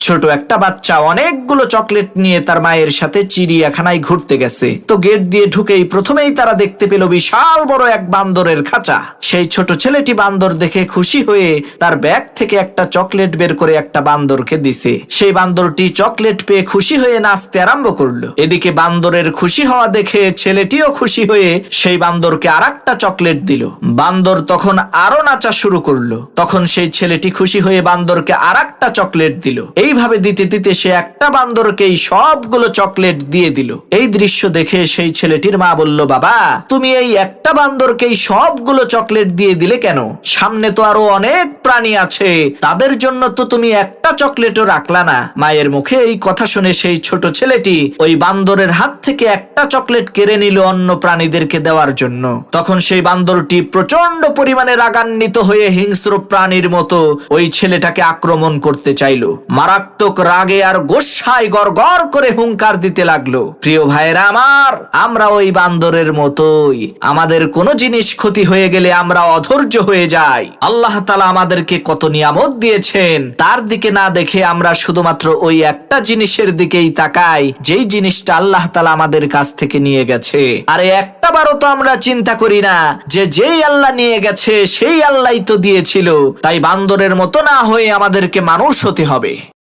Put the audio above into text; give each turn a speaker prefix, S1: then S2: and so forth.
S1: ছোট একটা বাচ্চা অনেকগুলো চকলেট নিয়ে তার মায়ের সাথে চিড়িয়াখানায় ঘুরতে গেছে। তো গেট দিয়ে ঢুকেই প্রথমেই তারা দেখতে পেল বিশাল বড় এক বান্দরের খাঁচা। সেই ছোট ছেলেটি বান্দর দেখে খুশি হয়ে তার ব্যাগ থেকে একটা চকলেট বের করে একটা বান্দরকে দিছে। সেই বান্দরটি চকলেট পেয়ে খুশি হয়ে নাচতে আরম্ভ করলো। এদিকে বান্দরের খুশি হওয়া দেখে ছেলেটিও খুশি হয়ে সেই বান্দরকে আরেকটা চকলেট দিল। বান্দর তখন আরো নাচা শুরু করলো। তখন সেই ছেলেটি খুশি হয়ে বান্দরকে আরেকটা চকলেট দিল। এইভাবে দিতে দিতে সে একটা বান্দরকেই সবগুলো চকলেট দিয়ে দিল। এই দৃশ্য দেখে সেই ছেলেটির মা বলল, বাবা তুমি এই একটা বান্দরকেই সবগুলো চকলেট দিয়ে দিলে কেন? সামনে তো আরো অনেক প্রাণী আছে, তাদের জন্য তো তুমি একটা চকলেটও রাখলা না। মায়ের মুখে এই কথা শুনে সেই ছোট ছেলেটি ওই বান্দরের হাত থেকে একটা চকলেট কেড়ে নিল অন্য প্রাণীদেরকে দেওয়ার জন্য। তখন সেই বান্দরটি প্রচন্ড পরিমাণে রাগান্বিত হয়ে হিংস্র প্রাণীর মতো ওই ছেলেটাকে আক্রমণ করতে চাইলো। মারাত্মক রাগে আর গোসায় গড়গড় করে হুঙ্কার দিতে লাগলো। প্রিয় ভাইরা আমার, আমরা ওই বান্দরের মতোই, আমাদের কোনো জিনিস ক্ষতি হয়ে গেলে আমরা অধৈর্য হয়ে যাই। আল্লাহ তাআলা আমাদেরকে কত নিয়ামত দিয়েছেন, তার দিকে না দেখে আমরা শুধুমাত্র ওই একটা জিনিসের দিকেই তাকাই, যেই জিনিসটা আল্লাহ তাআলা আমাদের কাছ থেকে নিয়ে গেছে। আর একটা বারও তো আমরা চিন্তা করি না যে যেই আল্লাহ নিয়ে গেছে সেই আল্লাহই তো দিয়েছিল। তাই বান্দরের মতো না হয়ে আমাদেরকে মানুষ হতে হবে।